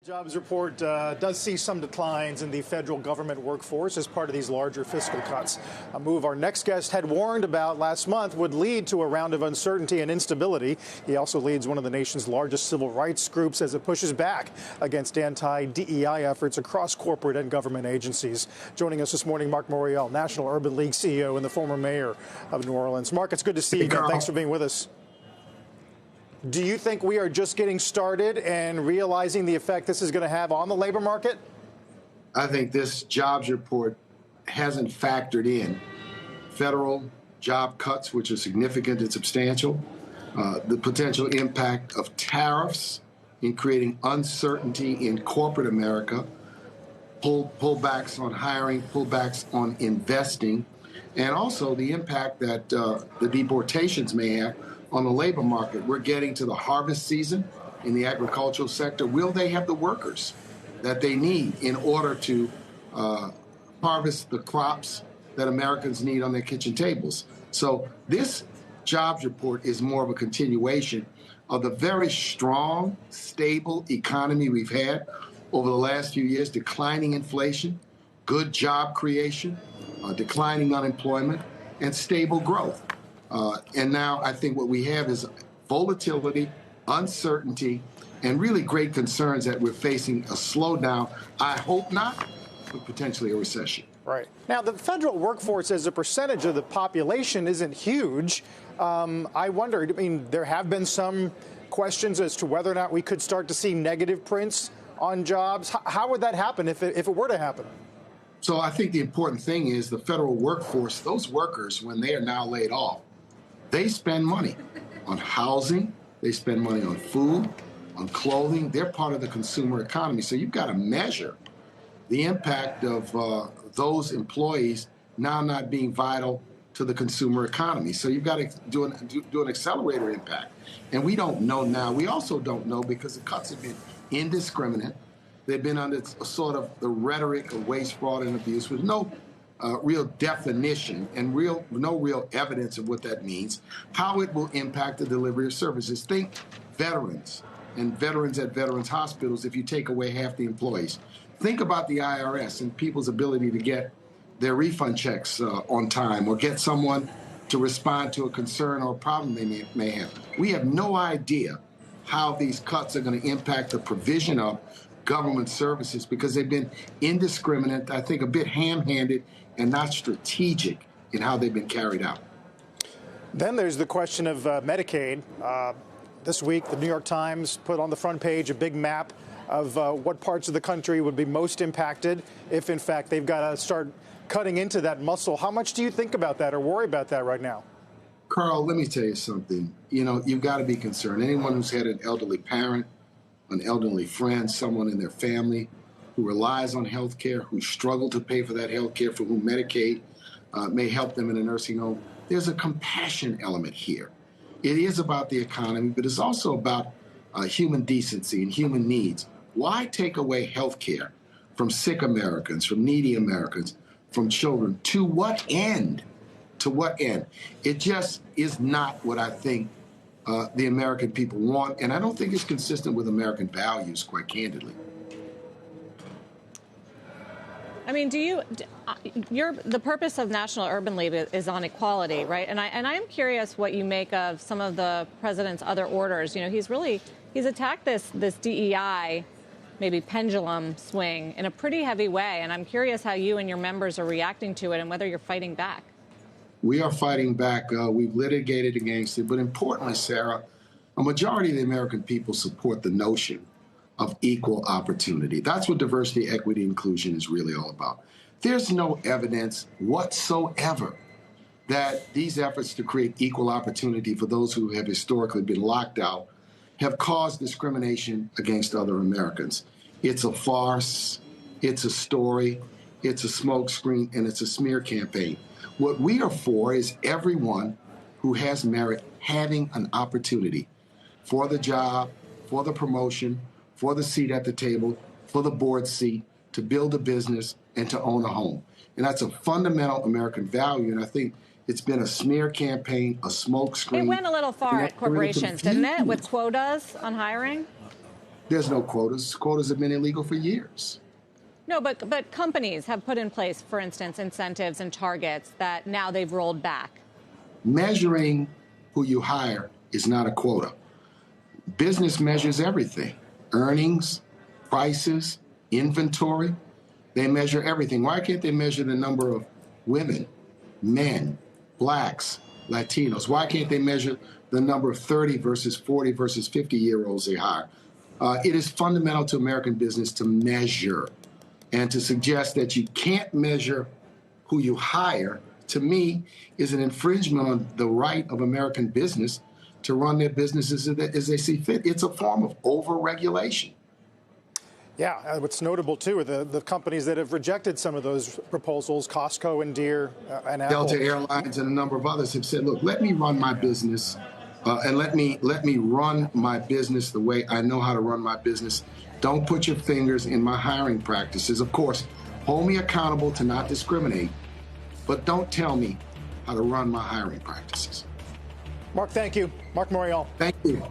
Jobs report does see some declines in the federal government workforce as part of these larger fiscal cuts. A move our next guest had warned about last month would lead to a round of uncertainty and instability. He also leads one of the nation's largest civil rights groups as it pushes back against anti-DEI efforts across corporate and government agencies. Joining us this morning, Marc Morial, National Urban League CEO and the former mayor of New Orleans. Marc, it's good to see you again. Thanks for being with us. Do you think we are just getting started and realizing the effect this is going to have on the labor market? I think this jobs report hasn't factored in federal job cuts, which are significant and substantial, the potential impact of tariffs in creating uncertainty in corporate America, pullbacks on hiring, pullbacks on investing, and also the impact that the deportations may have on the labor market. We're getting to the harvest season in the agricultural sector. Will they have the workers that they need in order to harvest the crops that Americans need on their kitchen tables? So this jobs report is more of a continuation of the very strong, stable economy we've had over the last few years, declining inflation, good job creation, declining unemployment, and stable growth. And now I think what we have is volatility, uncertainty, and really great concerns that we're facing a slowdown. I hope not, but potentially a recession. Right. Now, the federal workforce as a percentage of the population isn't huge. I wondered, I mean, there have been some questions as to whether or not we could start to see negative prints on jobs. How would that happen if it were to happen? So I think the important thing is the federal workforce, those workers, when they are now laid off, they spend money on housing, they spend money on food, on clothing. They're part of the consumer economy. So you've got to measure the impact of those employees now not being vital to the consumer economy. So you've got to do an accelerator impact. And we don't know now. We also don't know because the cuts have been indiscriminate. They've been under sort of the rhetoric of waste, fraud, and abuse with no real definition and no real evidence of what that means, how it will impact the delivery of services. Think veterans and veterans at veterans hospitals if you take away half the employees. Think about the IRS and people's ability to get their refund checks on time or get someone to respond to a concern or a problem they may have. We have no idea how these cuts are going to impact the provision of government services because they've been indiscriminate, I think a bit ham-handed, and not strategic in how they've been carried out. Then there's the question of Medicaid. This week, the New York Times put on the front page a big map of what parts of the country would be most impacted if, in fact, they've got to start cutting into that muscle. How much do you think about that or worry about that right now? Carl, let me tell you something. You know, you've got to be concerned. Anyone who's had an elderly parent, an elderly friend, someone in their family who relies on health care, who struggle to pay for that health care, for whom Medicaid may help them in a nursing home. There's a compassion element here. It is about the economy, but it's also about human decency and human needs. Why take away health care from sick Americans, from needy Americans, from children? To what end? To what end? It just is not what I think the American people want, and I don't think it's consistent with American values, quite candidly. I mean, the purpose of National Urban League is on equality, right? And I am curious what you make of some of the president's other orders. You know, he's attacked this DEI, maybe pendulum swing in a pretty heavy way. And I'm curious how you and your members are reacting to it and whether you're fighting back. We are fighting back. We've litigated against it. But importantly, Sarah, a majority of the American people support the notion of equal opportunity. That's what diversity, equity, inclusion is really all about. There's no evidence whatsoever that these efforts to create equal opportunity for those who have historically been locked out have caused discrimination against other Americans. It's a farce, it's a story, it's a smokescreen, and it's a smear campaign. What we are for is everyone who has merit having an opportunity for the job, for the promotion, for the seat at the table, for the board seat, to build a business, and to own a home. And that's a fundamental American value, and I think it's been a smear campaign, a smokescreen. It went a little far at corporations, didn't it, with quotas on hiring? There's no quotas. Quotas have been illegal for years. No, but companies have put in place, for instance, incentives and targets that now they've rolled back. Measuring who you hire is not a quota. Business measures everything: earnings, prices, inventory. They measure everything. Why can't they measure the number of women, men, blacks, Latinos? Why can't they measure the number of 30 versus 40 versus 50-year-olds they hire? It is fundamental to American business to measure. And to suggest that you can't measure who you hire, to me, is an infringement on the right of American business to run their businesses as they see fit. It's a form of over-regulation. Yeah, what's notable, too, are the companies that have rejected some of those proposals, Costco and Deere and Apple. Delta Airlines and a number of others have said, look, let me run my business and let me run my business the way I know how to run my business. Don't put your fingers in my hiring practices. Of course, hold me accountable to not discriminate, but don't tell me how to run my hiring practices. Marc, thank you. Marc Morial. Thank you.